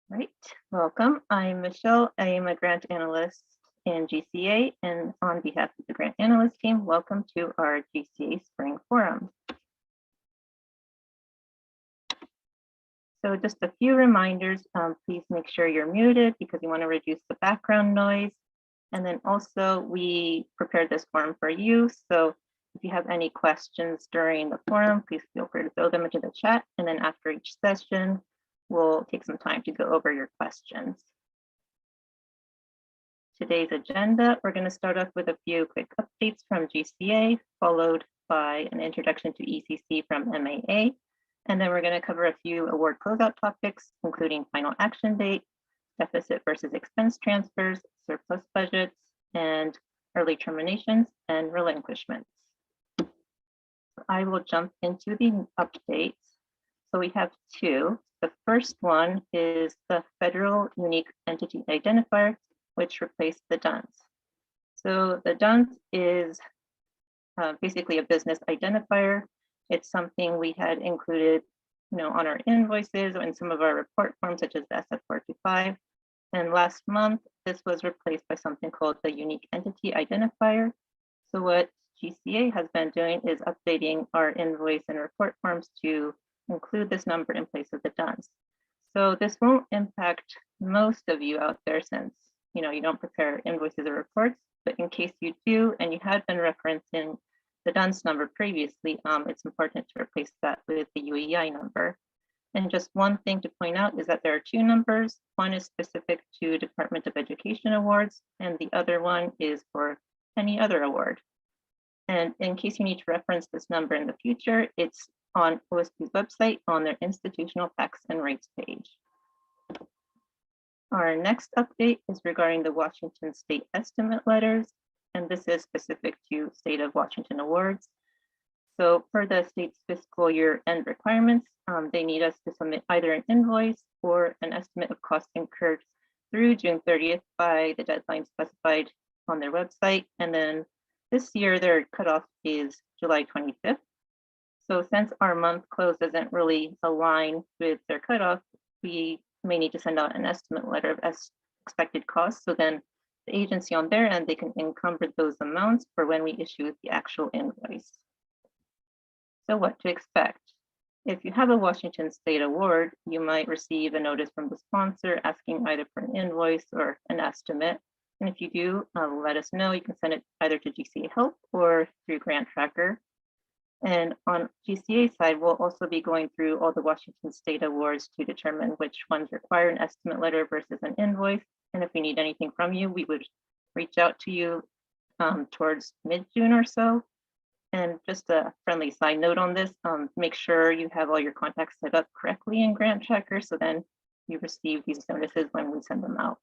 Right, welcome. I'm Michelle. I am a grant analyst in GCA, and on behalf of the grant analyst team, welcome to our GCA Spring Forum. So just a few reminders, please make sure you're muted because you want to reduce the background noise. And then also we prepared this forum for you. So if you have any questions during the forum, please feel free to throw them into the chat. And then after each session, we'll take some time to go over your questions. Today's agenda, we're going to start off with a few quick updates from GCA, followed by an introduction to ECC from MAA. And then we're going to cover a few award closeout topics, including final action date, deficit versus expense transfers, surplus budgets, and early terminations and relinquishments. I will jump into the updates. So we have two. The first one is the Federal Unique Entity Identifier, which replaced the DUNS. So the DUNS is basically a business identifier. It's something we had included, on our invoices or in some of our report forms, such as the SF425. And last month, this was replaced by something called the Unique Entity Identifier. So what GCA has been doing is updating our invoice and report forms to include this number in place of the DUNS. So this won't impact most of you out there since you don't prepare invoices or reports, but in case you do and you had been referencing the DUNS number previously, it's important to replace that with the UEI number. And just one thing to point out is that there are two numbers. One is specific to Department of Education awards, and the other one is for any other award. And in case you need to reference this number in the future, it's on OSP's website on their institutional facts and rates page. Our next update is regarding the Washington State estimate letters, and this is specific to State of Washington awards. So for the state's fiscal year end requirements, they need us to submit either an invoice or an estimate of costs incurred through June 30th by the deadline specified on their website. And then this year, their cutoff is July 25th. So since our month close doesn't really align with their cutoff, we may need to send out an estimate letter of expected costs. So then the agency on their end, they can encumber those amounts for when we issue the actual invoice. So what to expect? If you have a Washington State award, you might receive a notice from the sponsor asking either for an invoice or an estimate. And if you do, let us know. You can send it either to GCA Help or through Grant Tracker. And on GCA side, we'll also be going through all the Washington State awards to determine which ones require an estimate letter versus an invoice. And if we need anything from you, we would reach out to you towards mid-June or so. And just a friendly side note on this, make sure you have all your contacts set up correctly in Grant Tracker, so then you receive these notices when we send them out.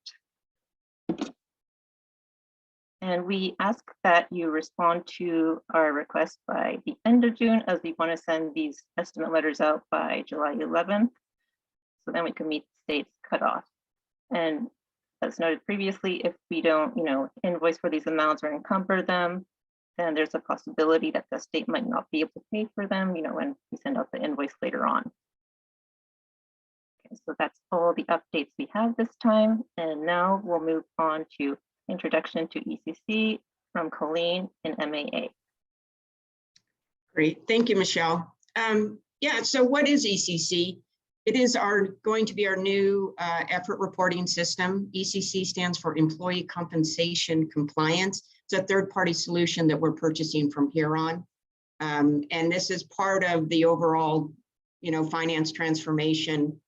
And we ask that you respond to our request by the end of June, as we want to send these estimate letters out by July 11th. So then we can meet the state's cutoff. And as noted previously, if we don't, invoice for these amounts or encumber them, then there's a possibility that the state might not be able to pay for them, when we send out the invoice later on. Okay, so that's all the updates we have this time. And now we'll move on to Introduction to ECC from Colleen in MAA. Great, thank you, Michelle. Yeah, so what is ECC? It is going to be our new effort reporting system. ECC stands for Employee Compensation Compliance. It's a third-party solution that we're purchasing from here on. And this is part of the overall, finance transformation.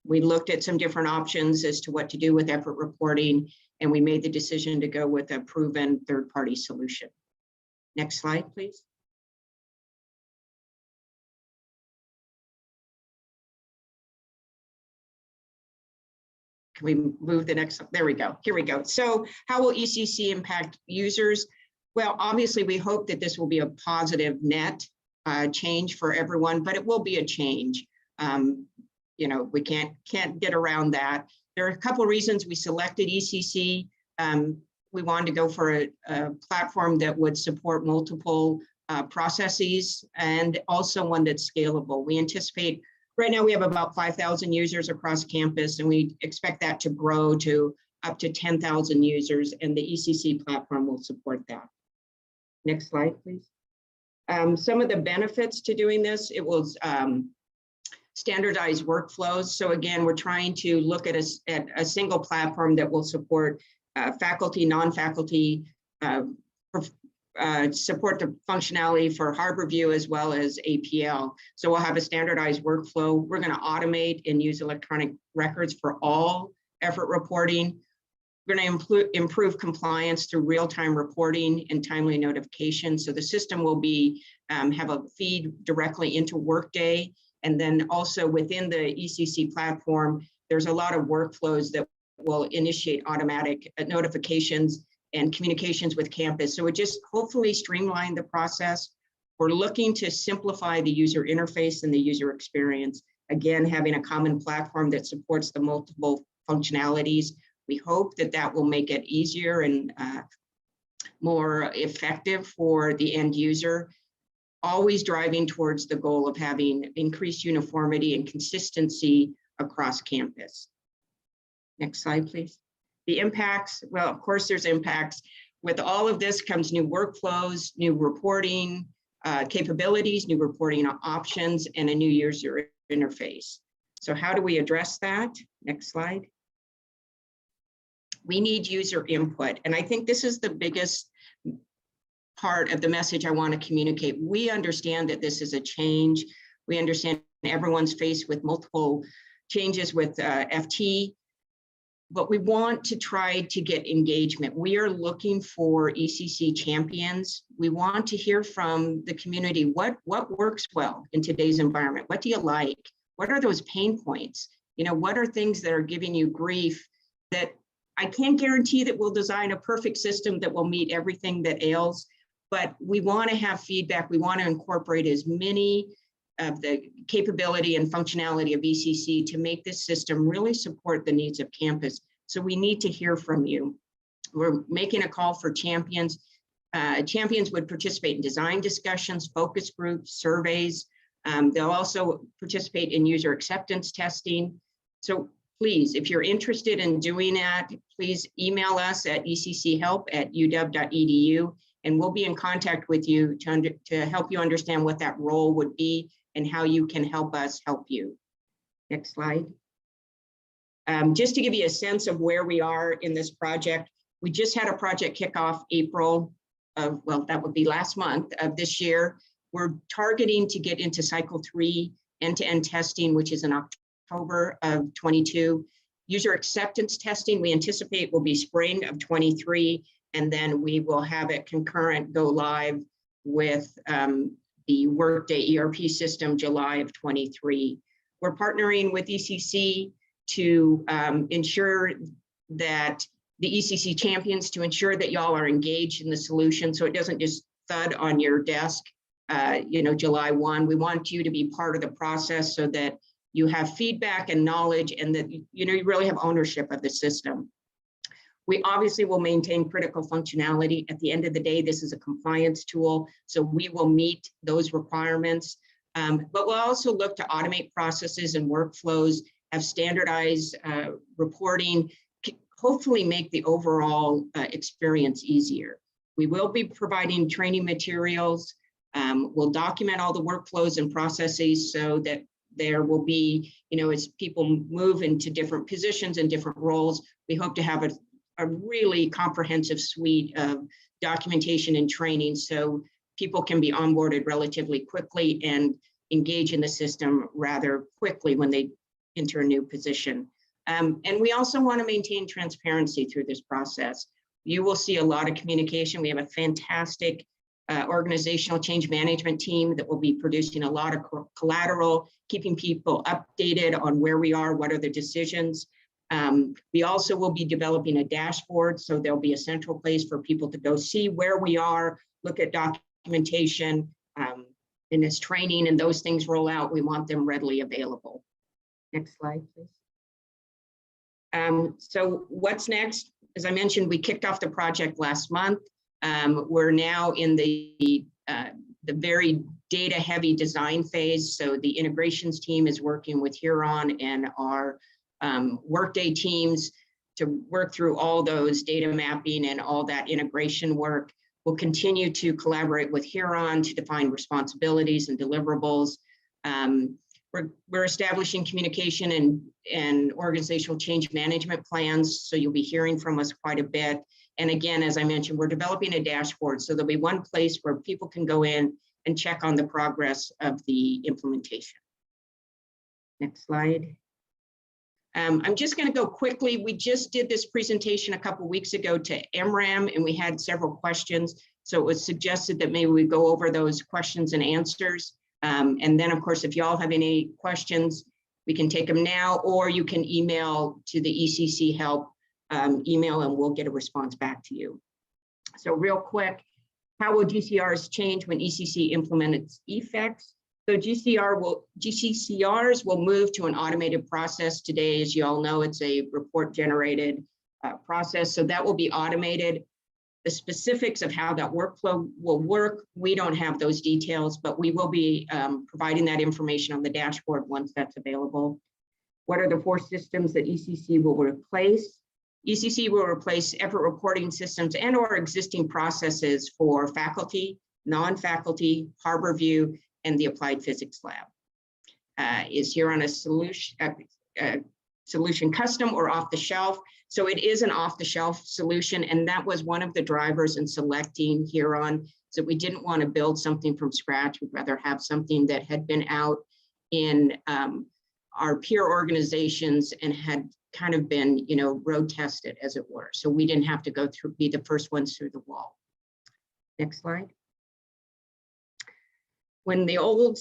We looked at some different options as to what to do with effort reporting, and we made the decision to go with a proven third-party solution. Next slide, please. Can we move the next? There we go. Here we go. So how will ECC impact users? Well, obviously, we hope that this will be a positive net change for everyone, but it will be a change. We can't get around that. There are a couple of reasons we selected ECC. We wanted to go for a platform that would support multiple processes and also one that's scalable. We anticipate Right now we have about 5,000 users across campus, and we expect that to grow to up to 10,000 users, and the ECC platform will support that. Next slide, please. Some of the benefits to doing this, it will standardize workflows. So again, we're trying to look at a single platform that will support faculty, non-faculty, support the functionality for HarborView as well as APL. So we'll have a standardized workflow. We're going to automate and use electronic records for all effort reporting. We're going to improve compliance through real-time reporting and timely notification. So the system will be have a feed directly into Workday. And then also within the ECC platform, there's a lot of workflows that will initiate automatic notifications and communications with campus. So it just hopefully streamline the process. We're looking to simplify the user interface and the user experience. Again, having a common platform that supports the multiple functionalities. We hope that that will make it easier and more effective for the end user, always driving towards the goal of having increased uniformity and consistency across campus. Next slide, please. The impacts, well, of course there's impacts. With all of this comes new workflows, new reporting capabilities, new reporting options, and a new user interface. So how do we address that? Next slide. We need user input. And I think this is the biggest part of the message I want to communicate. We understand that this is a change. We understand everyone's faced with multiple changes with FT, but we want to try to get engagement. We are looking for ECC champions. We want to hear from the community, what works well in today's environment? What do you like? What are those pain points? You know, what are things that are giving you grief that I can't guarantee that we'll design a perfect system that will meet everything that ails, but we want to have feedback. We want to incorporate as many of the capability and functionality of ECC to make this system really support the needs of campus. So we need to hear from you. We're making a call for champions. Champions would participate in design discussions, focus groups, surveys. They'll also participate in user acceptance testing. So please, if you're interested in doing that, please email us at ecchelp@uw.edu, and we'll be in contact with you to help you understand what that role would be and how you can help us help you. Next slide. Just to give you a sense of where we are in this project, we just had a project kickoff April of, well, that would be last month of this year. We're targeting to get into cycle 3 end-to-end testing, which is in October of 22. User acceptance testing, we anticipate will be spring of 23, and then we will have it concurrent go live with the Workday ERP system July of 23. We're partnering with ECC to ensure that the ECC champions, to ensure that y'all are engaged in the solution so it doesn't just thud on your desk, you know, July 1. We want you to be part of the process so that you have feedback and knowledge and that, you know, you really have ownership of the system. We obviously will maintain critical functionality. At the end of the day, this is a compliance tool, so we will meet those requirements. But we'll also look to automate processes and workflows, have standardized reporting, hopefully make the overall experience easier. We will be providing training materials. We'll document all the workflows and processes so that there will be, you know, as people move into different positions and different roles, we hope to have a really comprehensive suite of documentation and training so people can be onboarded relatively quickly and engage in the system rather quickly when they enter a new position. And we also want to maintain transparency through this process. You will see a lot of communication. We have a fantastic organizational change management team that will be producing a lot of collateral, keeping people updated on where we are, what are the decisions. We also will be developing a dashboard, so there'll be a central place for people to go see where we are, look at documentation, and as training and those things roll out, we want them readily available. Next slide, please. So what's next? As I mentioned, we kicked off the project last month. We're now in the very data heavy design phase. So the integrations team is working with Huron and our Workday teams to work through all those data mapping and all that integration work. We'll continue to collaborate with Huron to define responsibilities and deliverables. We're establishing communication and organizational change management plans, so you'll be hearing from us quite a bit. And again, as I mentioned, we're developing a dashboard, so there'll be one place where people can go in and check on the progress of the implementation. Next slide. I'm just going to go quickly. We just did this presentation a couple of weeks ago to MRAM, and we had several questions. So it was suggested that maybe we go over those questions and answers. And then, of course, if y'all have any questions, we can take them now, or you can email to the ECC help email, and we'll get a response back to you. So real quick, how will GCRs change when ECC implements effects? So GCCRs will move to an automated process. Today, as you all know, it's a report generated process. So that will be automated. The specifics of how that workflow will work, we don't have those details, but we will be providing that information on the dashboard once that's available. What are the 4 systems that ECC will replace? ECC will replace effort reporting systems and or existing processes for faculty, non-faculty, HarborView, and the Applied Physics Lab. Is Huron a solution custom or off the shelf? So it is an off the shelf solution, and that was one of the drivers in selecting Huron. So we didn't want to build something from scratch. We'd rather have something that had been out in our peer organizations and had kind of been, road tested, as it were. So we didn't have to go through, be the first ones through the wall. Next slide. When will the old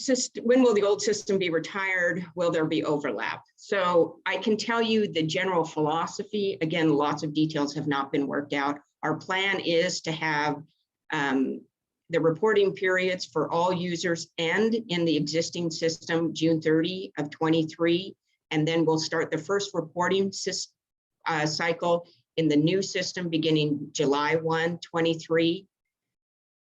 system be retired? Will there be overlap? So I can tell you the general philosophy. Again, lots of details have not been worked out. Our plan is to have the reporting periods for all users end in the existing system June 30 of 23, and then we'll start the first reporting cycle in the new system beginning July 1, 23.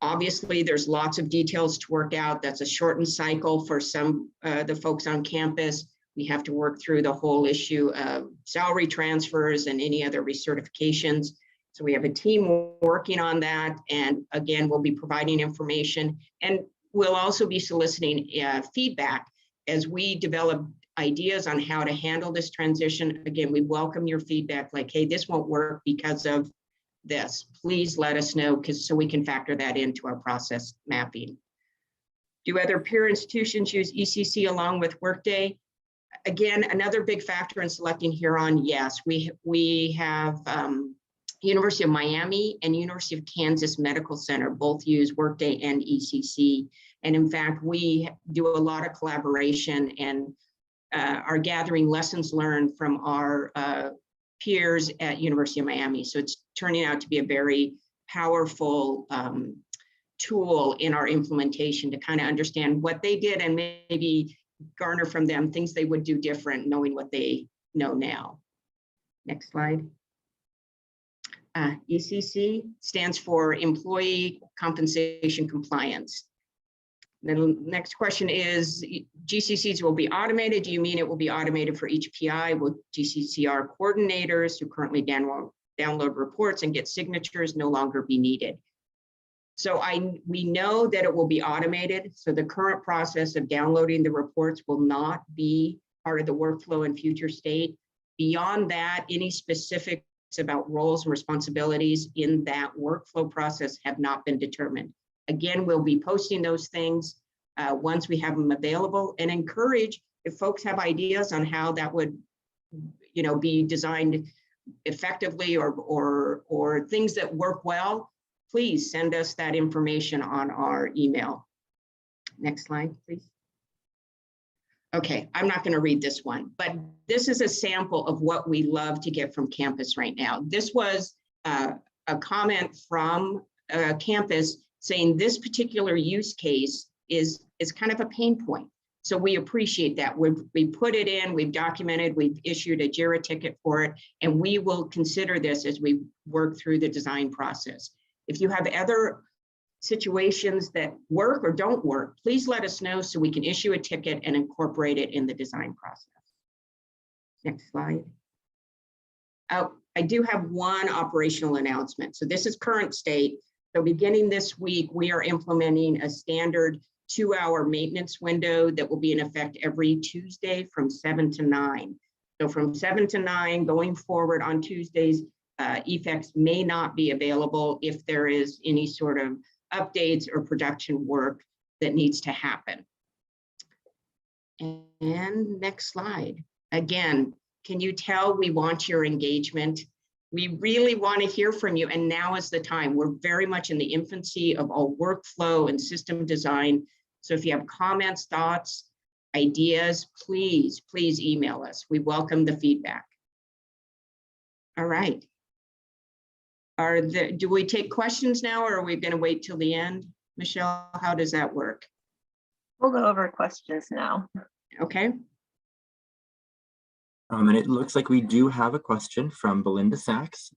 Obviously, there's lots of details to work out. That's a shortened cycle for some the folks on campus. We have to work through the whole issue of salary transfers and any other recertifications. So we have a team working on that. And again, we'll be providing information, and we'll also be soliciting feedback as we develop ideas on how to handle this transition. Again, we welcome your feedback, like, hey, this won't work because of this. Please let us know, so we can factor that into our process mapping. Do other peer institutions use ECC along with Workday? Again, another big factor in selecting Huron, yes. We have University of Miami and University of Kansas Medical Center both use Workday and ECC. And in fact, we do a lot of collaboration and are gathering lessons learned from our peers at University of Miami. So it's turning out to be a very powerful tool in our implementation to kind of understand what they did and maybe garner from them things they would do different, knowing what they know now. Next slide. ECC stands for Employee Compensation Compliance. Then the next question is, GCCs will be automated. Do you mean it will be automated for each PI? Will GCCR coordinators who currently download reports and get signatures no longer be needed? So we know that it will be automated. So the current process of downloading the reports will not be part of the workflow in future state. Beyond that, any specifics about roles and responsibilities in that workflow process have not been determined. Again, we'll be posting those things once we have them available, and encourage if folks have ideas on how that would, be designed effectively or things that work well, please send us that information on our email. Next slide, please. Okay, I'm not going to read this one, but this is a sample of what we love to get from campus right now. This was a comment from campus saying this particular use case is kind of a pain point. So we appreciate that. We put it in, we've documented, we've issued a JIRA ticket for it, and we will consider this as we work through the design process. If you have other situations that work or don't work, please let us know so we can issue a ticket and incorporate it in the design process. Next slide. Oh, I do have one operational announcement. So this is current state. So beginning this week, we are implementing a standard 2-hour maintenance window that will be in effect every Tuesday from 7 to 9. So from 7 to 9 going forward on Tuesdays, effects may not be available if there is any sort of updates or production work that needs to happen. And next slide. Again, can you tell we want your engagement? We really want to hear from you, and now is the time. We're very much in the infancy of all workflow and system design. So if you have comments, thoughts, ideas, please email us. We welcome the feedback. All right. Do we take questions now, or are we going to wait till the end? Michelle, how does that work? We'll go over questions now. Okay. And it looks like we do have a question from Belinda Sachs.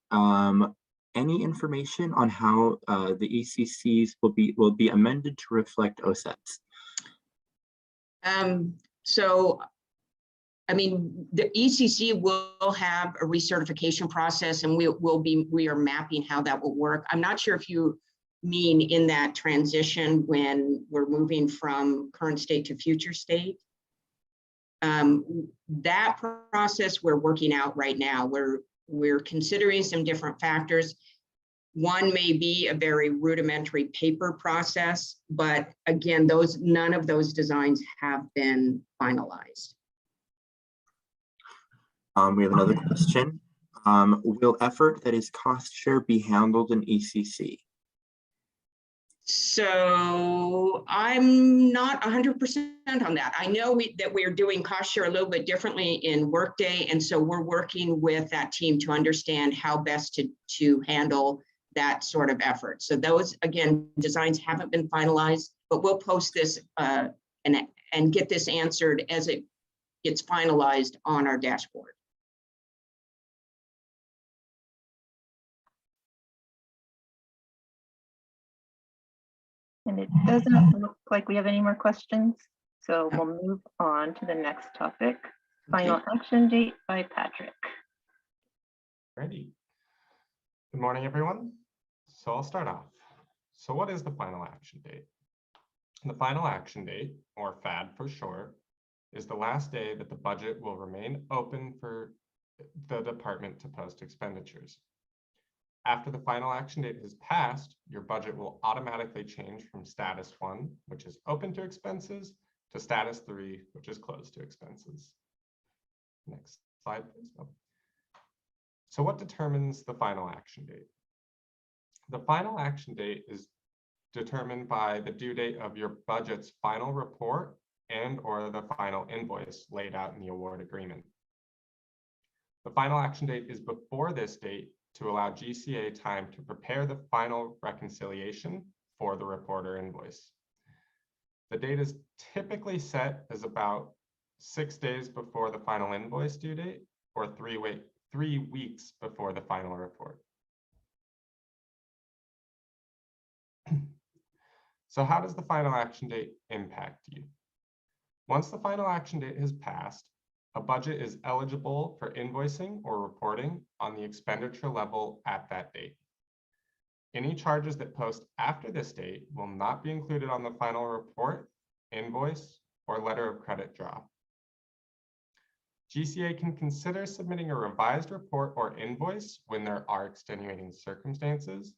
Any information on how the ECCs will be amended to reflect OSETs? So, I mean, the ECC will have a recertification process, and we are mapping how that will work. I'm not sure if you mean in that transition when we're moving from current state to future state. That process we're working out right now. We're considering some different factors. One may be a very rudimentary paper process, but again, none of those designs have been finalized. We have another question. Will effort that is cost share be handled in ECC? So I'm not 100% on that. I know that we are doing cost share a little bit differently in Workday, and so we're working with that team to understand how best to handle that sort of effort. So those, again, designs haven't been finalized, but we'll post this and get this answered as it gets finalized on our dashboard. And it doesn't look like we have any more questions. So we'll move on to the next topic. Final action date by Patrick. Ready. Good morning, everyone. So I'll start off. So what is the final action date? The final action date, or FAD for short, is the last day that the budget will remain open for the department to post expenditures. After the final action date has passed, your budget will automatically change from status 1, which is open to expenses, to status 3, which is closed to expenses. Next slide, please. So what determines the final action date? The final action date is determined by the due date of your budget's final report and/or the final invoice laid out in the award agreement. The final action date is before this date to allow GCA time to prepare the final reconciliation for the report or invoice. The date is typically set as about 6 days before the final invoice due date, or 3 weeks before the final report. So how does the final action date impact you? Once the final action date has passed, a budget is eligible for invoicing or reporting on the expenditure level at that date. Any charges that post after this date will not be included on the final report, invoice, or letter of credit draw. GCA can consider submitting a revised report or invoice when there are extenuating circumstances,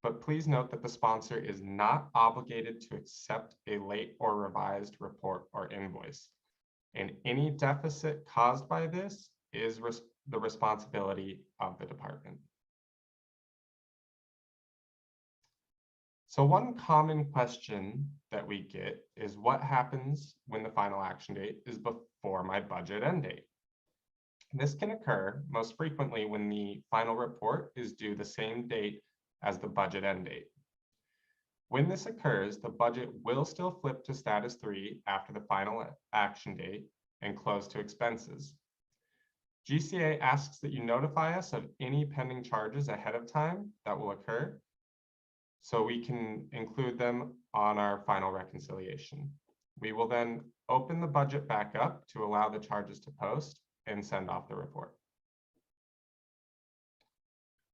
but please note that the sponsor is not obligated to accept a late or revised report or invoice. And any deficit caused by this is the responsibility of the department. So one common question that we get is what happens when the final action date is before my budget end date? This can occur most frequently when the final report is due the same date as the budget end date. When this occurs, the budget will still flip to status 3 after the final action date and close to expenses. GCA asks that you notify us of any pending charges ahead of time that will occur so we can include them on our final reconciliation. We will then open the budget back up to allow the charges to post and send off the report.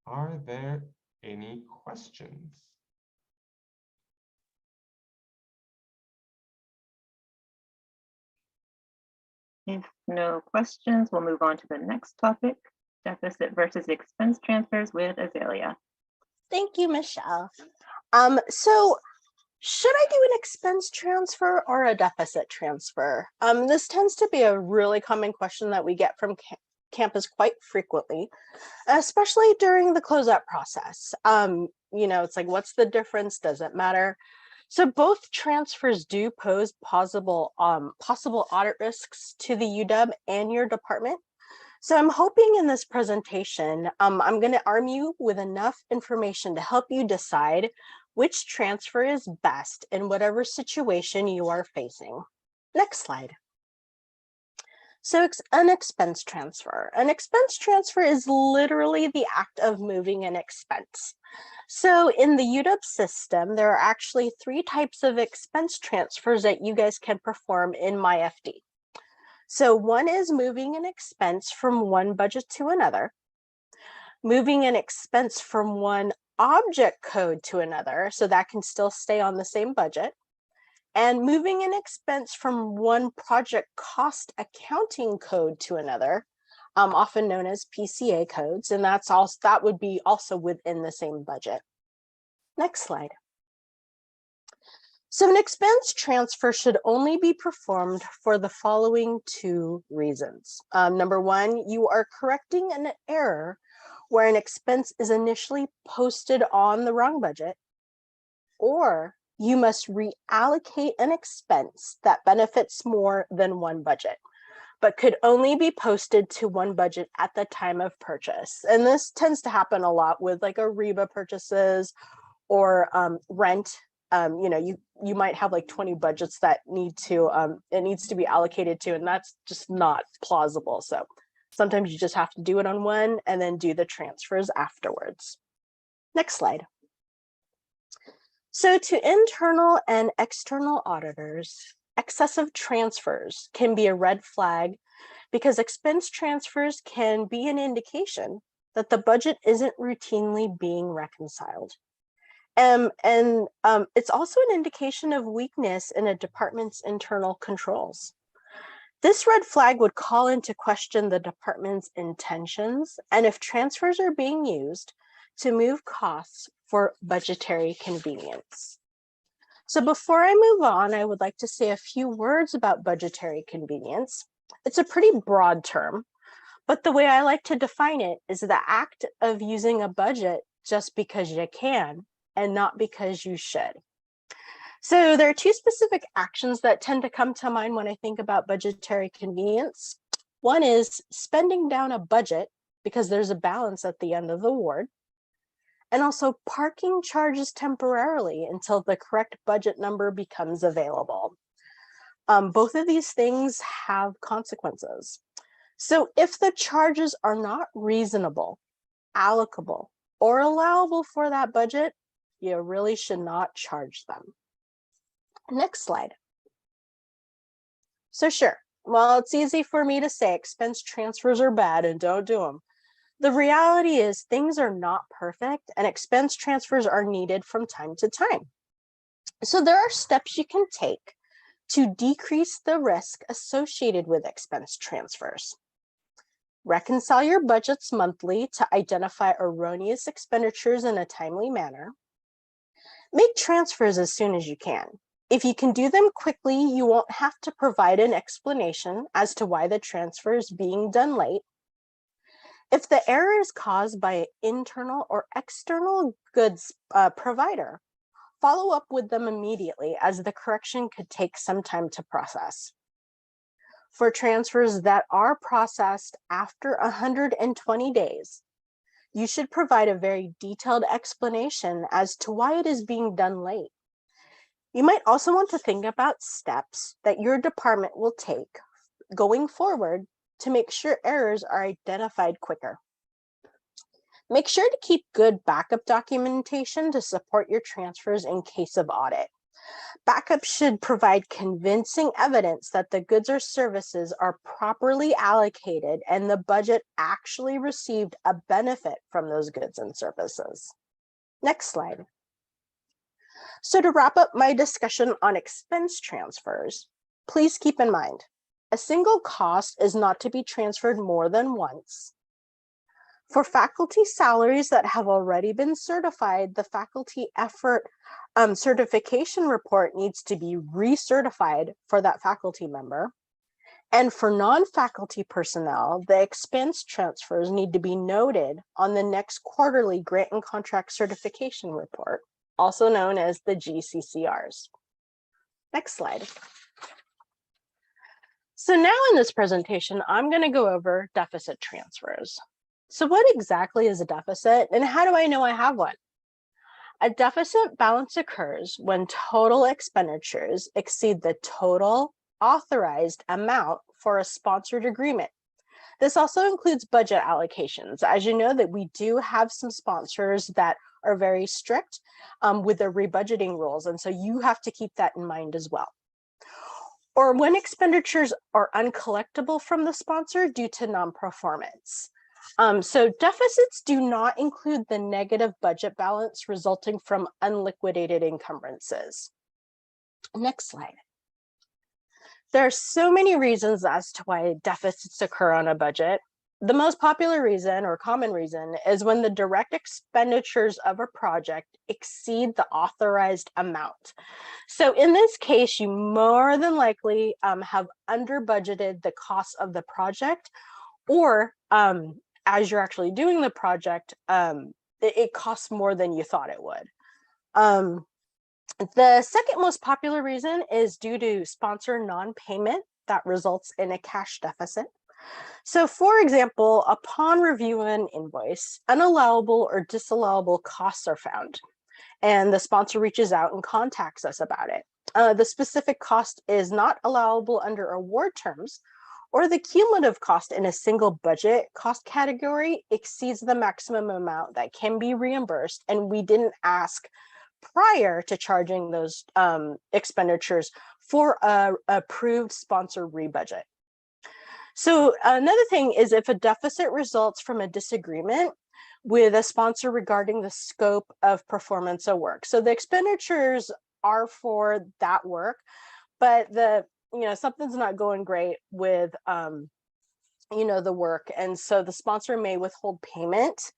Are there any questions? If no questions, we'll move on to the next topic, deficit versus expense transfers with Azalea. Thank you, Michelle. So should I do an expense transfer or a deficit transfer? This tends to be a really common question that we get from campus quite frequently, especially during the closeout process. You know, it's like, what's the difference? Does it matter? So both transfers do pose possible audit risks to the UW and your department. So I'm hoping in this presentation, I'm going to arm you with enough information to help you decide which transfer is best in whatever situation you are facing. Next slide. So an expense transfer. An expense transfer is literally the act of moving an expense. So in the UW system, there are actually 3 types of expense transfers that you guys can perform in MyFD. So one is moving an expense from one budget to another, moving an expense from one object code to another, so that can still stay on the same budget, and moving an expense from one project cost accounting code to another, often known as PCA codes, and that would be also within the same budget. Next slide. So an expense transfer should only be performed for the following 2 reasons. Number 1, you are correcting an error where an expense is initially posted on the wrong budget, or you must reallocate an expense that benefits more than one budget, but could only be posted to one budget at the time of purchase. And this tends to happen a lot with like Ariba purchases or rent. You know, you might have like 20 budgets that it needs to be allocated to, and that's just not plausible. So sometimes you just have to do it on one and then do the transfers afterwards. Next slide. So to internal and external auditors, excessive transfers can be a red flag because expense transfers can be an indication that the budget isn't routinely being reconciled. It's also an indication of weakness in a department's internal controls. This red flag would call into question the department's intentions and if transfers are being used to move costs for budgetary convenience. So before I move on, I would like to say a few words about budgetary convenience. It's a pretty broad term, but the way I like to define it is the act of using a budget just because you can and not because you should. So there are 2 specific actions that tend to come to mind when I think about budgetary convenience. One is spending down a budget because there's a balance at the end of the award, and also parking charges temporarily until the correct budget number becomes available. Both of these things have consequences. So if the charges are not reasonable, allocable, or allowable for that budget, you really should not charge them. Next slide. So sure, well, it's easy for me to say expense transfers are bad and don't do them. The reality is things are not perfect and expense transfers are needed from time to time. So there are steps you can take to decrease the risk associated with expense transfers. Reconcile your budgets monthly to identify erroneous expenditures in a timely manner. Make transfers as soon as you can. If you can do them quickly, you won't have to provide an explanation as to why the transfer is being done late. If the error is caused by an internal or external goods provider, follow up with them immediately as the correction could take some time to process. For transfers that are processed after 120 days, you should provide a very detailed explanation as to why it is being done late. You might also want to think about steps that your department will take going forward to make sure errors are identified quicker. Make sure to keep good backup documentation to support your transfers in case of audit. Backup should provide convincing evidence that the goods or services are properly allocated and the budget actually received a benefit from those goods and services. Next slide. So to wrap up my discussion on expense transfers, please keep in mind, a single cost is not to be transferred more than once. For faculty salaries that have already been certified, the faculty effort certification report needs to be recertified for that faculty member. And for non-faculty personnel, the expense transfers need to be noted on the next quarterly grant and contract certification report, also known as the GCCRs. Next slide. So now in this presentation, I'm going to go over deficit transfers. So what exactly is a deficit and how do I know I have one? A deficit balance occurs when total expenditures exceed the total authorized amount for a sponsored agreement. This also includes budget allocations. As you know, that we do have some sponsors that are very strict with their rebudgeting rules. And so you have to keep that in mind as well. Or when expenditures are uncollectible from the sponsor due to non-performance. So deficits do not include the negative budget balance resulting from unliquidated encumbrances. Next slide. There are so many reasons as to why deficits occur on a budget. The most popular reason or common reason is when the direct expenditures of a project exceed the authorized amount. So in this case, you more than likely have under budgeted the cost of the project, or as you're actually doing the project, it costs more than you thought it would. The second most popular reason is due to sponsor non-payment that results in a cash deficit. So for example, upon review of an invoice, unallowable or disallowable costs are found, and the sponsor reaches out and contacts us about it. The specific cost is not allowable under award terms, or the cumulative cost in a single budget cost category exceeds the maximum amount that can be reimbursed, and we didn't ask prior to charging those expenditures for a approved sponsor rebudget. So another thing is if a deficit results from a disagreement with a sponsor regarding the scope of performance of work. So the expenditures are for that work, but something's not going great with the work, and so the sponsor may withhold payment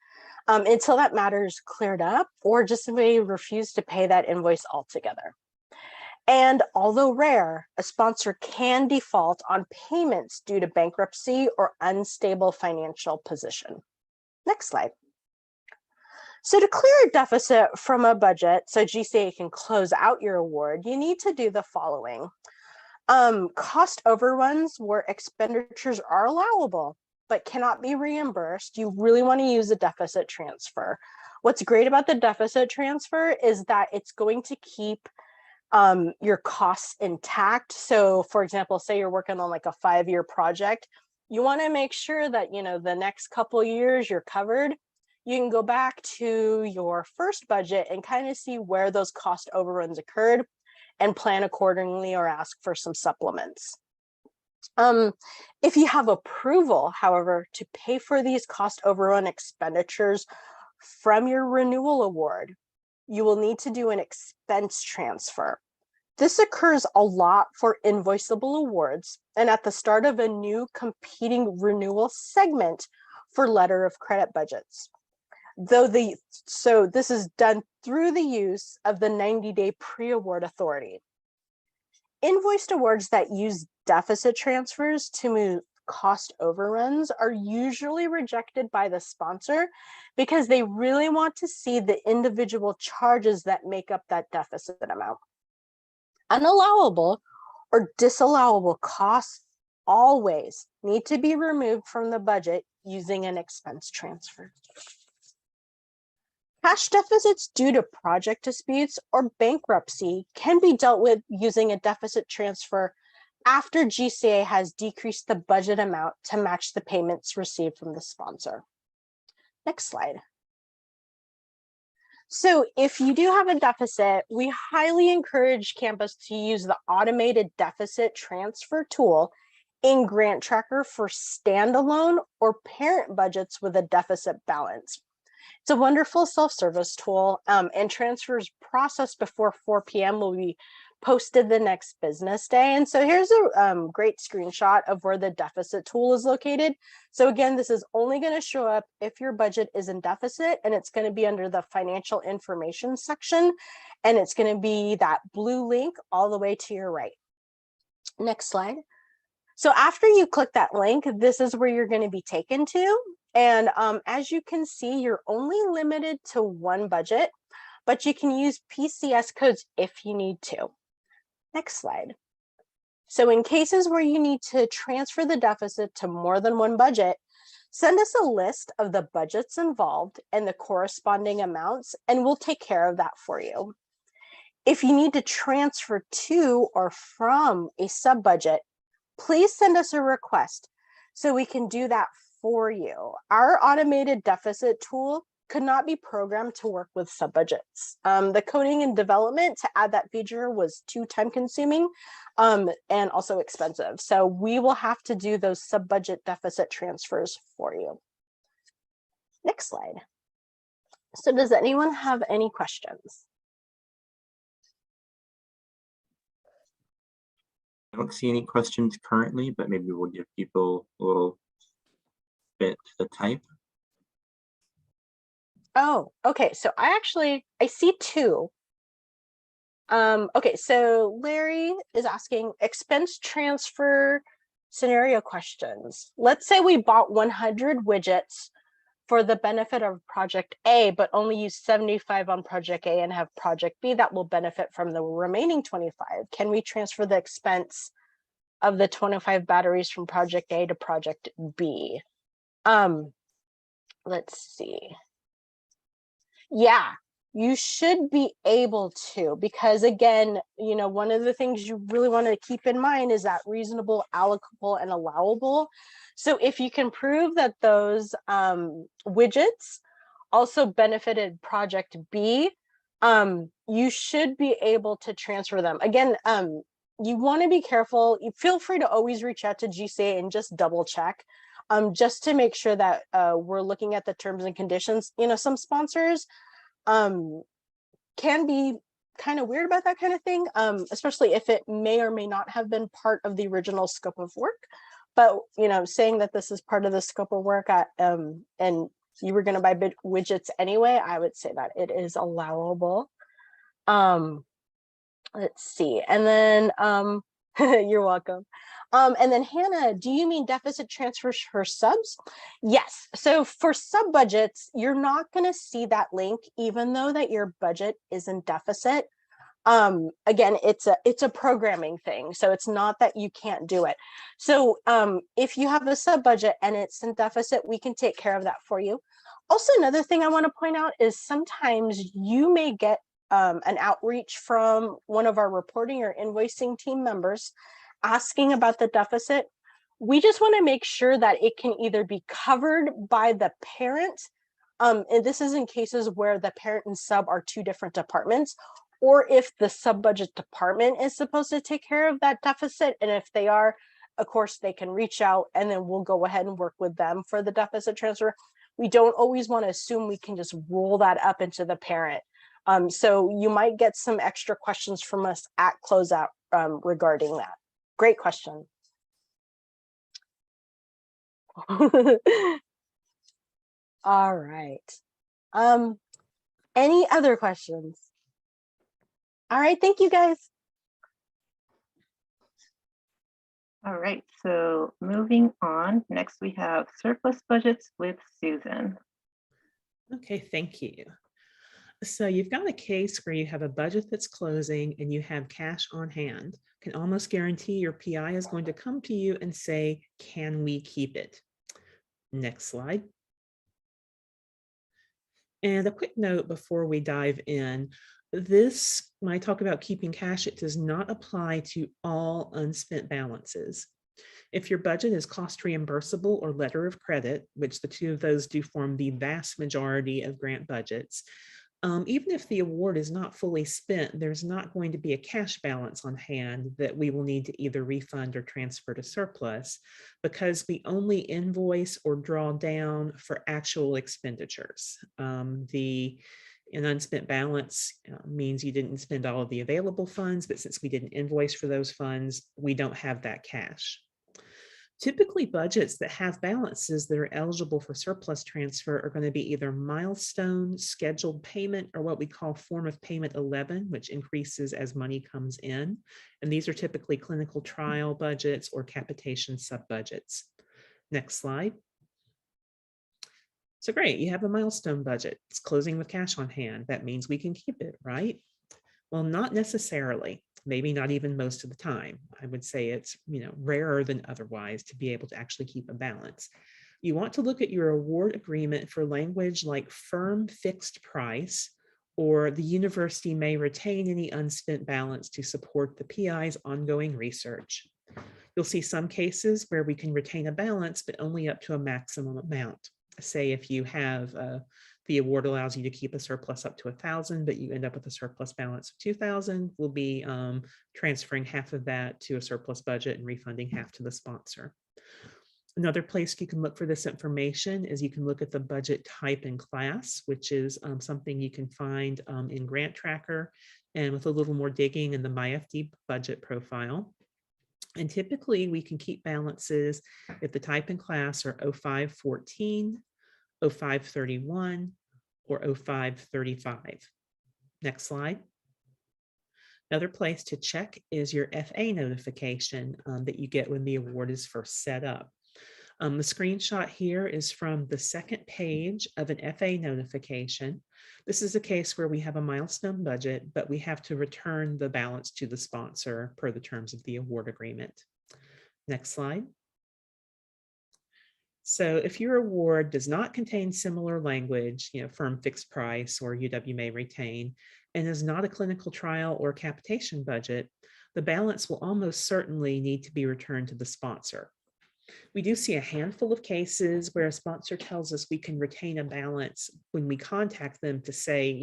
until that matter is cleared up, or just may refuse to pay that invoice altogether. And although rare, a sponsor can default on payments due to bankruptcy or unstable financial position. Next slide. So to clear a deficit from a budget so GCA can close out your award, you need to do the following. Cost overruns where expenditures are allowable but cannot be reimbursed. You really want to use a deficit transfer. What's great about the deficit transfer is that it's going to keep your costs intact. So for example, say you're working on like a 5-year project, you want to make sure that the next couple of years you're covered. You can go back to your first budget and kind of see where those cost overruns occurred and plan accordingly or ask for some supplements. If you have approval, however, to pay for these cost overrun expenditures from your renewal award, you will need to do an expense transfer. This occurs a lot for invoiceable awards and at the start of a new competing renewal segment for letter of credit budgets. So this is done through the use of the 90-day pre-award authority. Invoiced awards that use deficit transfers to move cost overruns are usually rejected by the sponsor because they really want to see the individual charges that make up that deficit amount. Unallowable or disallowable costs always need to be removed from the budget using an expense transfer. Cash deficits due to project disputes or bankruptcy can be dealt with using a deficit transfer after GCA has decreased the budget amount to match the payments received from the sponsor. Next slide. So if you do have a deficit, we highly encourage campus to use the automated deficit transfer tool in Grant Tracker for standalone or parent budgets with a deficit balance. It's a wonderful self-service tool, and transfers processed before 4 p.m. will be posted the next business day. And so here's a great screenshot of where the deficit tool is located. So again, this is only going to show up if your budget is in deficit, and it's going to be under the financial information section, and it's going to be that blue link all the way to your right. Next slide. So after you click that link, this is where you're going to be taken to. And as you can see, you're only limited to one budget, but you can use PCS codes if you need to. Next slide. So in cases where you need to transfer the deficit to more than one budget, send us a list of the budgets involved and the corresponding amounts, and we'll take care of that for you. If you need to transfer to or from a sub-budget, please send us a request so we can do that for you. Our automated deficit tool could not be programmed to work with sub-budgets. The coding and development to add that feature was too time-consuming and also expensive. So we will have to do those sub-budget deficit transfers for you. Next slide. So does anyone have any questions? I don't see any questions currently, but maybe we'll give people a little bit to type. Oh, okay. So I see two. Okay, so Larry is asking expense transfer scenario questions. Let's say we bought 100 widgets for the benefit of project A, but only use 75 on project A and have project B that will benefit from the remaining 25. Can we transfer the expense of the 25 batteries from project A to project B? Let's see. Yeah, you should be able to, because again, you know, one of the things you really want to keep in mind is that reasonable, allocable, and allowable. So if you can prove that those widgets also benefited project B, you should be able to transfer them. Again, you want to be careful. You feel free to always reach out to GCA and just double check. Just to make sure that we're looking at the terms and conditions. You know, some sponsors can be kind of weird about that kind of thing, especially if it may or may not have been part of the original scope of work. But, you know, saying that this is part of the scope of work and you were going to buy widgets anyway, I would say that it is allowable. Let's see. And then you're welcome. And then Hannah, do you mean deficit transfers for subs? Yes. So for sub budgets, you're not going to see that link, even though that your budget is in deficit. Again, it's a programming thing. So it's not that you can't do it. So if you have a sub budget and it's in deficit, we can take care of that for you. Also, another thing I want to point out is sometimes you may get an outreach from one of our reporting or invoicing team members asking about the deficit. We just want to make sure that it can either be covered by the parent, and this is in cases where the parent and sub are two different departments, or if the sub budget department is supposed to take care of that deficit. And if they are, of course, they can reach out and then we'll go ahead and work with them for the deficit transfer. We don't always want to assume we can just roll that up into the parent. So you might get some extra questions from us at closeout regarding that. Great question. All right. Any other questions? All right, thank you guys. All right, so moving on, next we have surplus budgets with Susan. Okay, thank you. So you've got a case where you have a budget that's closing and you have cash on hand. Can almost guarantee your PI is going to come to you and say, can we keep it? Next slide. And a quick note before we dive in, this, when I talk about keeping cash, it does not apply to all unspent balances. If your budget is cost reimbursable or letter of credit, which the two of those do form the vast majority of grant budgets, Even if the award is not fully spent, there's not going to be a cash balance on hand that we will need to either refund or transfer to surplus, because we only invoice or draw down for actual expenditures. An unspent balance means you didn't spend all of the available funds, but since we didn't invoice for those funds, we don't have that cash. Typically, budgets that have balances that are eligible for surplus transfer are going to be either milestone, scheduled payment, or what we call form of payment 11, which increases as money comes in. And these are typically clinical trial budgets or capitation sub-budgets. Next slide. So great, you have a milestone budget. It's closing with cash on hand. That means we can keep it, right? Well, not necessarily. Maybe not even most of the time. I would say it's rarer than otherwise to be able to actually keep a balance. You want to look at your award agreement for language like firm fixed price, or the university may retain any unspent balance to support the PI's ongoing research. You'll see some cases where we can retain a balance, but only up to a maximum amount. Say if you have the award allows you to keep a surplus up to 1,000, but you end up with a surplus balance of 2,000, we'll be transferring half of that to a surplus budget and refunding half to the sponsor. Another place you can look for this information is you can look at the budget type and class, which is something you can find in Grant Tracker, and with a little more digging in the MyFD budget profile. And typically we can keep balances if the type and class are 0514, 0531, or 0535. Next slide. Another place to check is your FA notification that you get when the award is first set up. The screenshot here is from the second page of an FA notification. This is a case where we have a milestone budget, but we have to return the balance to the sponsor per the terms of the award agreement. Next slide. So if your award does not contain similar language, firm fixed price or UW may retain, and is not a clinical trial or capitation budget, the balance will almost certainly need to be returned to the sponsor. We do see a handful of cases where a sponsor tells us we can retain a balance when we contact them to say,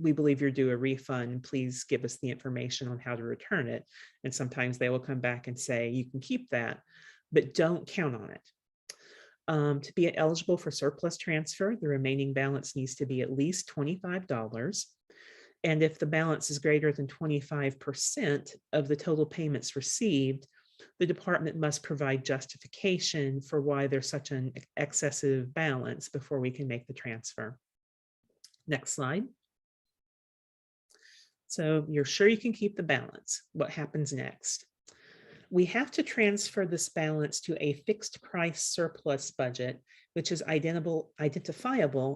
we believe you're due a refund, please give us the information on how to return it. And sometimes they will come back and say, you can keep that, but don't count on it. To be eligible for surplus transfer, the remaining balance needs to be at least $25. And if the balance is greater than 25% of the total payments received, the department must provide justification for why there's such an excessive balance before we can make the transfer. Next slide. So you're sure you can keep the balance. What happens next? We have to transfer this balance to a fixed price surplus budget, which is identifiable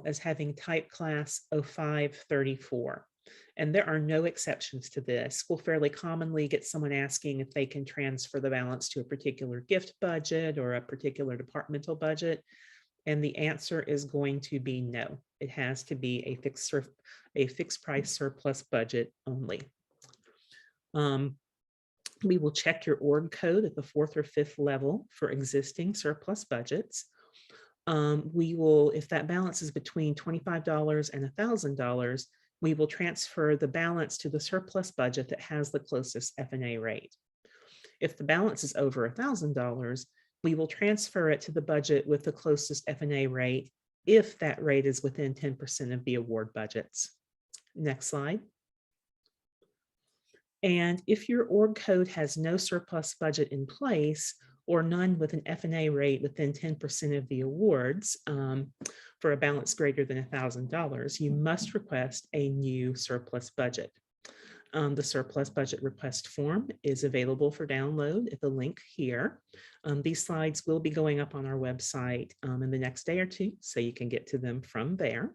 as having type class 0534. And there are no exceptions to this. We'll fairly commonly get someone asking if they can transfer the balance to a particular gift budget or a particular departmental budget. And the answer is going to be no. It has to be a fixed price surplus budget only. We will check your org code at the 4th or 5th level for existing surplus budgets. We will, if that balance is between $25 and $1,000, we will transfer the balance to the surplus budget that has the closest F&A rate. If the balance is over $1,000, we will transfer it to the budget with the closest F&A rate if that rate is within 10% of the award budgets. Next slide. And if your org code has no surplus budget in place or none with an F&A rate within 10% of the awards for a balance greater than $1,000, you must request a new surplus budget. The surplus budget request form is available for download at the link here. These slides will be going up on our website in the next day or two, so you can get to them from there.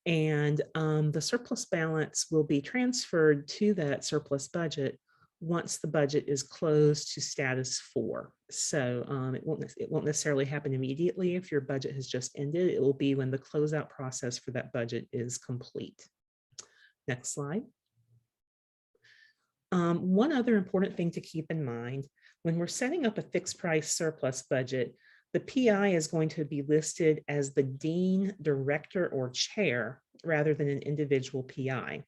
And the surplus balance will be transferred to that surplus budget once the budget is closed to status 4. So it won't necessarily happen immediately if your budget has just ended. It will be when the closeout process for that budget is complete. Next slide. One other important thing to keep in mind, when we're setting up a fixed price surplus budget, the PI is going to be listed as the dean, director, or chair rather than an individual PI.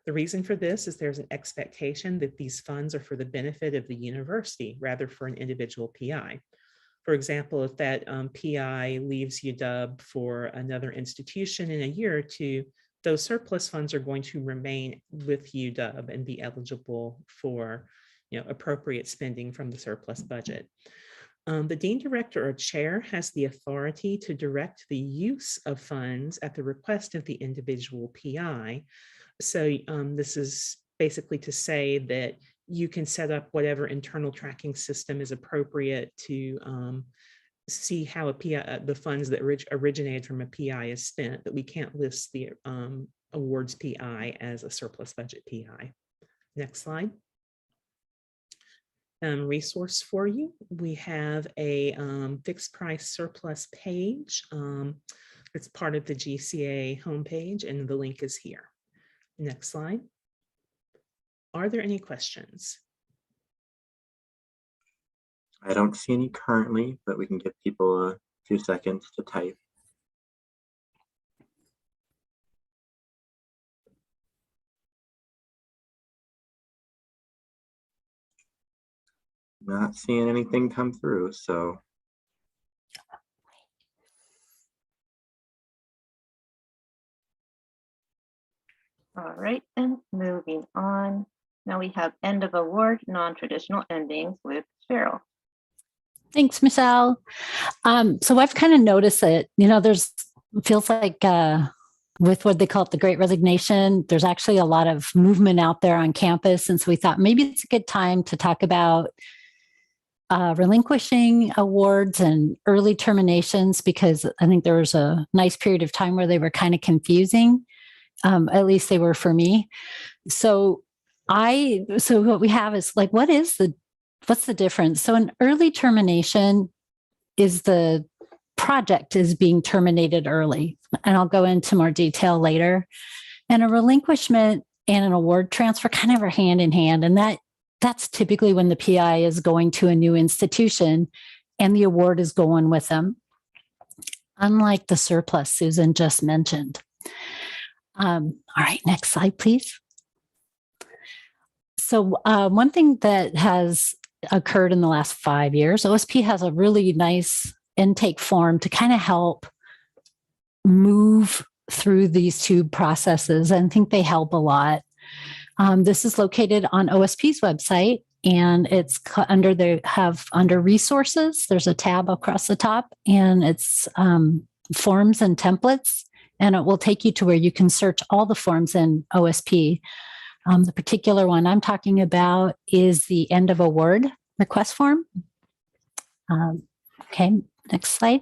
The reason for this is there's an expectation that these funds are for the benefit of the university rather for an individual PI. For example, if that PI leaves UW for another institution in a year or two, those surplus funds are going to remain with UW and be eligible for appropriate spending from the surplus budget. The dean director or chair has the authority to direct the use of funds at the request of the individual PI. So this is basically to say that you can set up whatever internal tracking system is appropriate to see how a PI, the funds that originated from a PI is spent, but we can't list the awards PI as a surplus budget PI. Next slide. Resource for you. We have a fixed price surplus page. It's part of the GCA homepage and the link is here. Next slide. Are there any questions? I don't see any currently, but we can give people a few seconds to type. Not seeing anything come through, so. All right, and moving on. Now we have end of award, non-traditional endings with Cheryl. Thanks, Michelle. So I've kind of noticed that, there's feels like with what they call it, the Great Resignation, there's actually a lot of movement out there on campus. And so we thought maybe it's a good time to talk about relinquishing awards and early terminations, because I think there was a nice period of time where they were kind of confusing. At least they were for me. So what we have is like, what's the difference? So an early termination is the project is being terminated early. And I'll go into more detail later. And a relinquishment and an award transfer kind of are hand in hand. And that's typically when the PI is going to a new institution and the award is going with them. Unlike the surplus Susan just mentioned. All right, next slide, please. So one thing that has occurred in the last 5 years, OSP has a really nice intake form to kind of help move through these two processes, and I think they help a lot. This is located on OSP's website, and it's under resources. There's a tab across the top, and it's forms and templates, and it will take you to where you can search all the forms in OSP. The particular one I'm talking about is the end of award request form. Okay, next slide.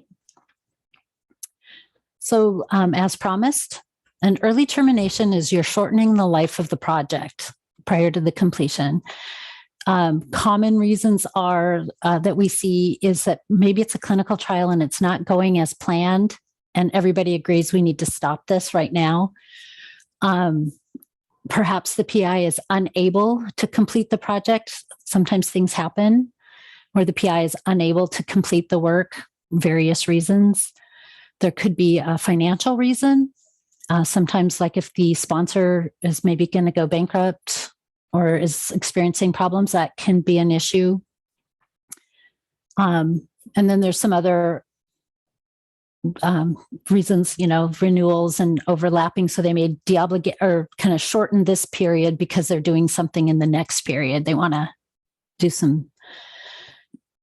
So as promised, an early termination is you're shortening the life of the project prior to the completion. Common reasons are that we see is that maybe it's a clinical trial and it's not going as planned, and everybody agrees we need to stop this right now. Perhaps the PI is unable to complete the project. Sometimes things happen where the PI is unable to complete the work, various reasons. There could be a financial reason. Sometimes, like if the sponsor is maybe going to go bankrupt or is experiencing problems, that can be an issue. And then there's some other reasons, renewals and overlapping. So they may deobligate or kind of shorten this period because they're doing something in the next period. They want to do some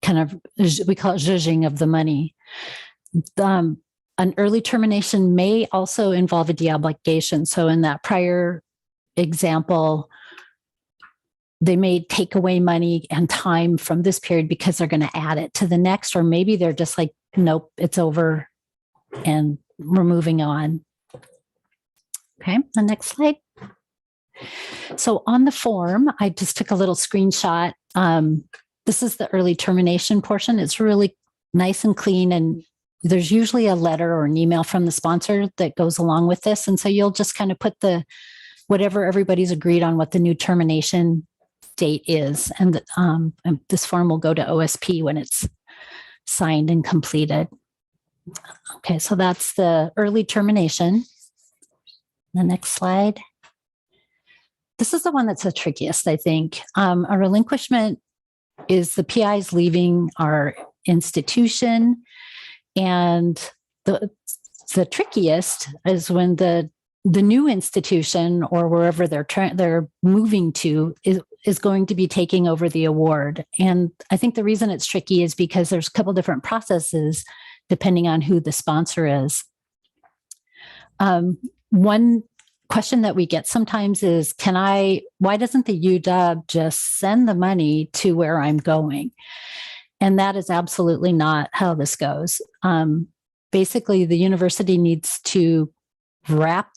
kind of, we call it zhuzhing of the money. An early termination may also involve a deobligation. So in that prior example, they may take away money and time from this period because they're going to add it to the next, or maybe they're just like, nope, it's over and we're moving on. Okay, the next slide. So on the form, I just took a little screenshot. This is the early termination portion. It's really nice and clean, and there's usually a letter or an email from the sponsor that goes along with this. And so you'll just kind of put whatever everybody's agreed on what the new termination date is. And this form will go to OSP when it's signed and completed. Okay, so that's the early termination. The next slide. This is the one that's the trickiest, I think. A relinquishment is the PIs leaving our institution, and the trickiest is when the new institution or wherever they're moving to is going to be taking over the award. And I think the reason it's tricky is because there's a couple different processes depending on who the sponsor is. One question that we get sometimes is, why doesn't the UW just send the money to where I'm going? And that is absolutely not how this goes. Basically, the university needs to wrap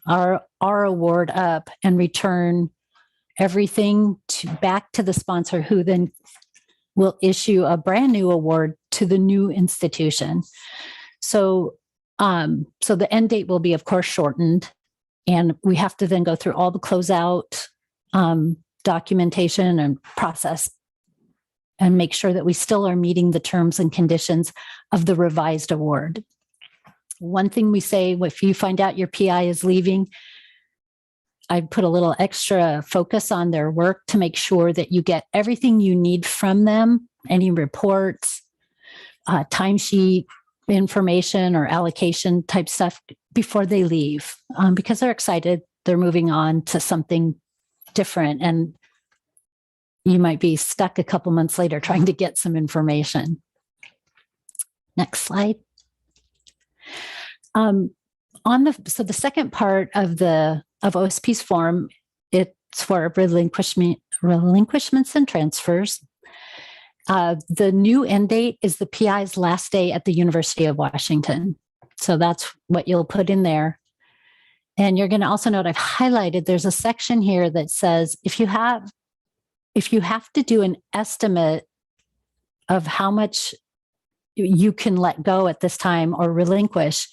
our award up and return everything back to the sponsor, who then will issue a brand new award to the new institution. So the end date will be, of course, shortened, and we have to then go through all the closeout documentation and process and make sure that we still are meeting the terms and conditions of the revised award. One thing we say, if you find out your PI is leaving, I put a little extra focus on their work to make sure that you get everything you need from them, any reports, timesheet information or allocation type stuff before they leave, because they're excited. They're moving on to something different, and you might be stuck a couple months later trying to get some information. Next slide. So the second part of OSP's form, it's for relinquishments and transfers. The new end date is the PI's last day at the University of Washington. So that's what you'll put in there. And you're going to also note I've highlighted, there's a section here that says if you have to do an estimate of how much you can let go at this time or relinquish,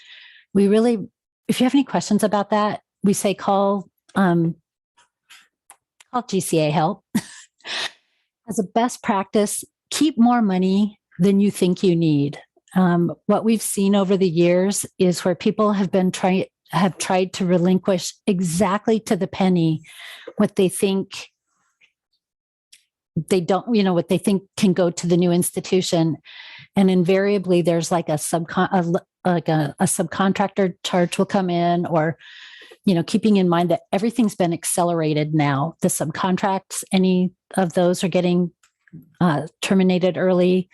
if you have any questions about that, we say call GCA help. As a best practice, keep more money than you think you need. What we've seen over the years is where people have tried to relinquish exactly to the penny what they think what they think can go to the new institution. And invariably there's like a subcontractor charge will come in, or, keeping in mind that everything's been accelerated now. The subcontracts, any of those are getting terminated early,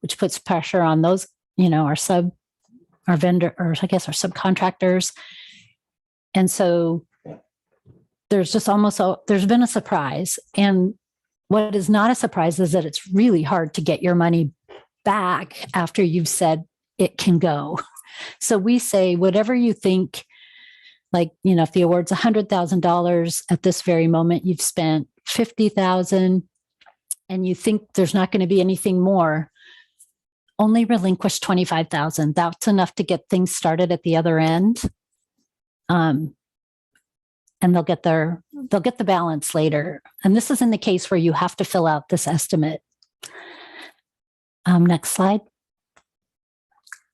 which puts pressure on those, our subcontractors. And so there's just there's been a surprise. And what is not a surprise is that it's really hard to get your money back after you've said it can go. So we say, whatever you think, if the award's $100,000 at this very moment, you've spent $50,000 and you think there's not going to be anything more, only relinquish $25,000. That's enough to get things started at the other end. And they'll get the balance later. And this is in the case where you have to fill out this estimate. Next slide.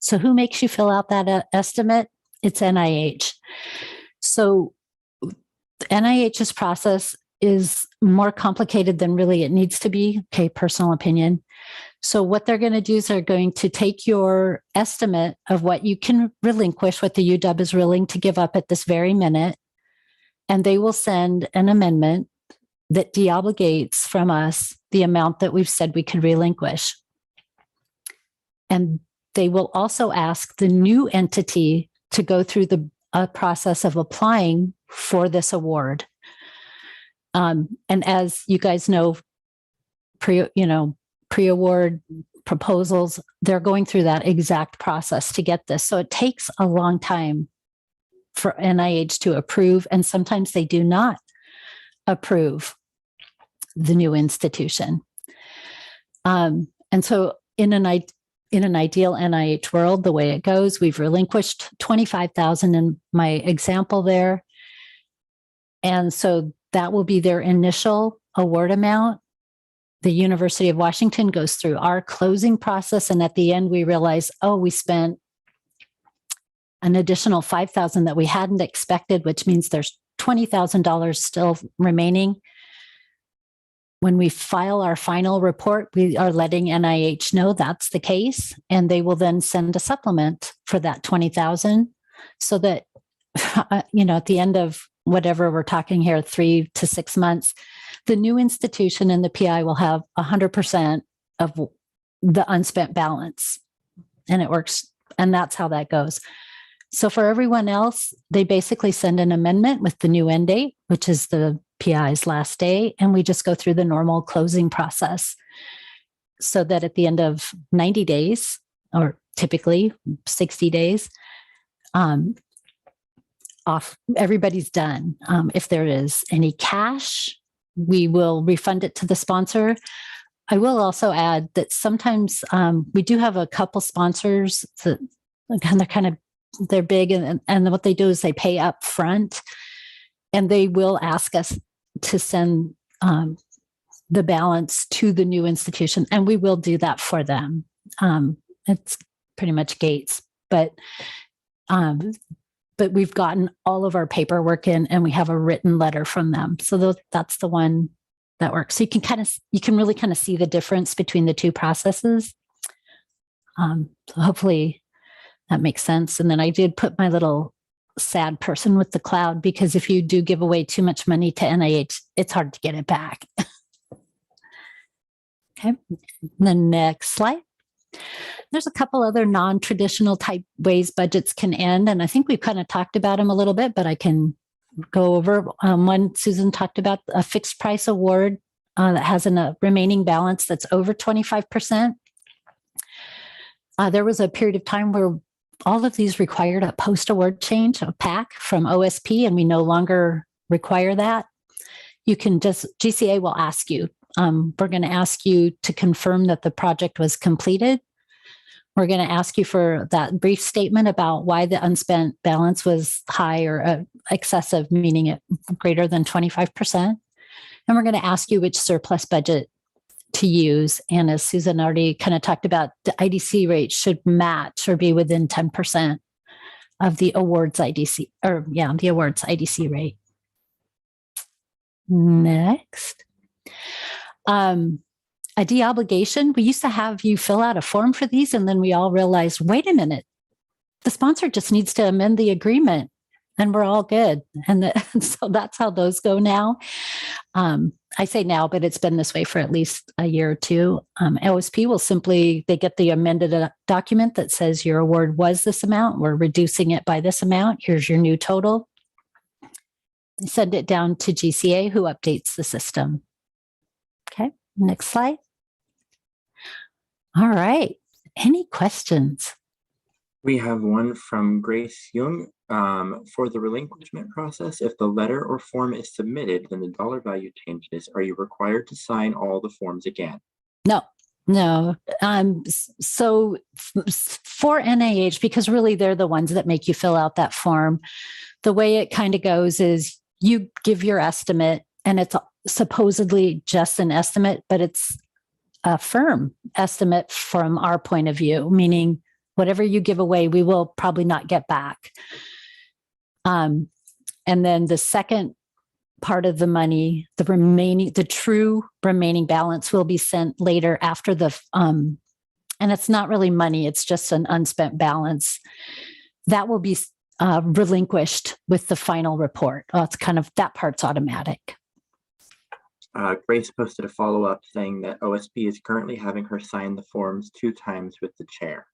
So who makes you fill out that estimate? It's NIH. So NIH's process is more complicated than really it needs to be. Okay, personal opinion. So what they're going to do is they're going to take your estimate of what you can relinquish, what the UW is willing to give up at this very minute, and they will send an amendment that deobligates from us the amount that we've said we could relinquish. And they will also ask the new entity to go through the process of applying for this award. And as you guys know, pre-award proposals, they're going through that exact process to get this. So it takes a long time for NIH to approve, and sometimes they do not approve the new institution. And so in an ideal NIH world, the way it goes, we've relinquished $25,000 in my example there. And so that will be their initial award amount. The University of Washington goes through our closing process. And at the end, we realize, we spent an additional $5,000 that we hadn't expected, which means there's $20,000 still remaining. When we file our final report, we are letting NIH know that's the case, and they will then send a supplement for that $20,000 so that, at the end of whatever we're talking here, 3 to 6 months, the new institution and the PI will have 100% of the unspent balance. And it works, and that's how that goes. So for everyone else, they basically send an amendment with the new end date, which is the PI's last day, and we just go through the normal closing process so that at the end of 90 days, or typically 60 days, everybody's done. If there is any cash, we will refund it to the sponsor. I will also add that sometimes we do have a couple sponsors that they're big, and what they do is they pay up front, and they will ask us to send the balance to the new institution, and we will do that for them. It's pretty much Gates, but we've gotten all of our paperwork in, and we have a written letter from them. So that's the one that works. So you can really kind of see the difference between the two processes. So hopefully that makes sense. And then I did put my little sad person with the cloud, because if you do give away too much money to NIH, it's hard to get it back. Okay, the next slide. There's a couple other non-traditional type ways budgets can end, and I think we've kind of talked about them a little bit, but I can go over one. Susan talked about a fixed price award that has a remaining balance that's over 25%. There was a period of time where all of these required a post-award change, a PAC from OSP, and we no longer require that. You can just, GCA will ask you, we're going to ask you to confirm that the project was completed. We're going to ask you for that brief statement about why the unspent balance was high or excessive, meaning it greater than 25%. And we're going to ask you which surplus budget to use. And as Susan already kind of talked about, the IDC rate should match or be within 10% of the awards IDC, the awards IDC rate. Next. A deobligation. We used to have you fill out a form for these, and then we all realized, wait a minute, the sponsor just needs to amend the agreement and we're all good. And so that's how those go now. I say now, but it's been this way for at least a year or two. OSP will simply, they get the amended document that says your award was this amount. We're reducing it by this amount. Here's your new total. They send it down to GCA, who updates the system. Okay, next slide. All right. Any questions? We have one from Grace Jung. For the relinquishment process, if the letter or form is submitted, then the dollar value changes. Are you required to sign all the forms again? No. So for NIH, because really they're the ones that make you fill out that form, the way it kind of goes is you give your estimate, and it's supposedly just an estimate, but it's a firm estimate from our point of view, meaning whatever you give away, we will probably not get back. And then the second part of the money, the true remaining balance will be sent later after the, and it's not really money, it's just an unspent balance. That will be relinquished with the final report. It's kind of, that part's automatic. Grace posted a follow-up saying that OSP is currently having her sign the forms 2 times with the chair.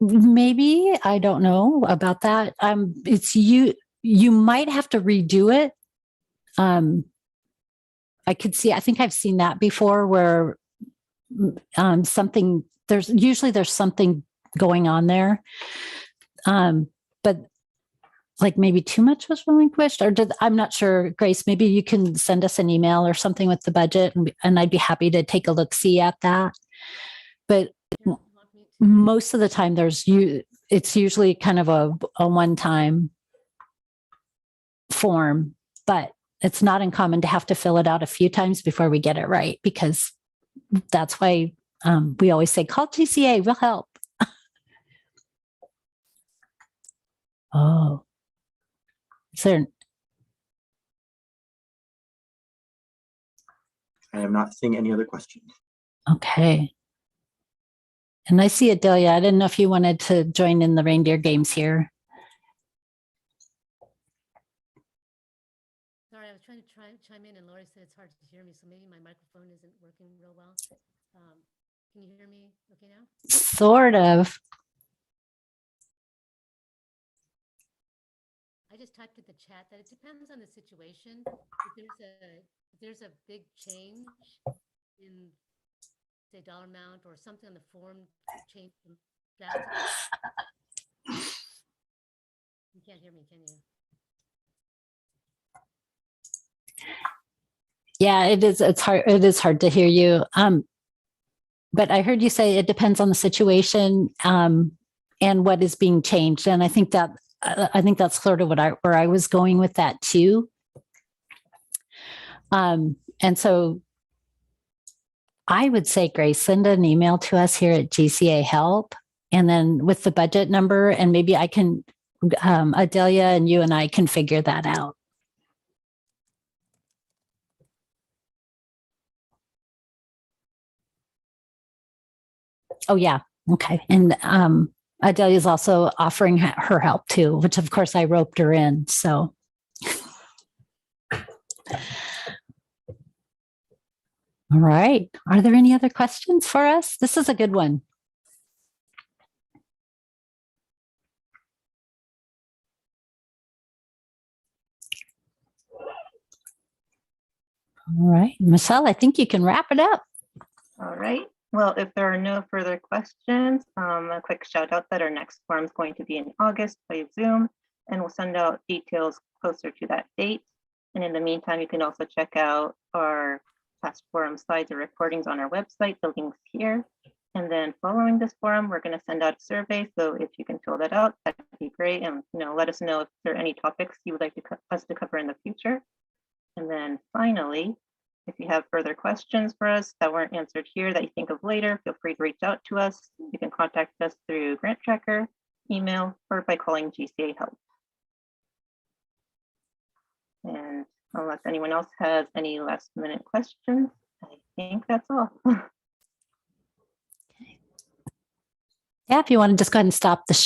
Maybe, I don't know about that. It's you might have to redo it. I think I've seen that before where there's something going on there. But like maybe too much was relinquished, or I'm not sure. Grace, maybe you can send us an email or something with the budget, and I'd be happy to take a look-see at that. But most of the time it's usually kind of a one-time form, but it's not uncommon to have to fill it out a few times before we get it right, because that's why we always say, call GCA, we'll help. Oh. Is there, I am not seeing any other questions. okay. And I see Adelia. I didn't know if you wanted to join in the reindeer games here. Sorry, I was trying to chime in and Lori said it's hard to hear me, so maybe my microphone isn't working real well. Can you hear me okay now? Sort of. I just typed in the chat that it depends on the situation. If there's a big change in, say, dollar amount or something on the form change from that. You can't hear me, can you? Yeah, it is. It's hard. It is hard to hear you. But I heard you say it depends on the situation and what is being changed. And I think that's sort of where I was going with that too. And so I would say, Grace, send an email to us here at GCA Help, and then with the budget number, and maybe I can, Adelia and you and I can figure that out. Oh, yeah. Okay. And Adelia is also offering her help too, which of course I roped her in. So. All right. Are there any other questions for us? This is a good one. All right. Michelle, I think you can wrap it up. All right. Well, if there are no further questions, a quick shout out that our next forum is going to be in August by Zoom, and we'll send out details closer to that date. And in the meantime, you can also check out our past forum slides or recordings on our website, the links here. And then following this forum, we're going to send out a survey. So if you can fill that out, that'd be great. And let us know if there are any topics you would like us to cover in the future. And then finally, if you have further questions for us that weren't answered here that you think of later, feel free to reach out to us. You can contact us through Grant Tracker, email, or by calling GCA Help. And unless anyone else has any last minute questions, I think that's all. Yeah, if you want to just go ahead and stop the share.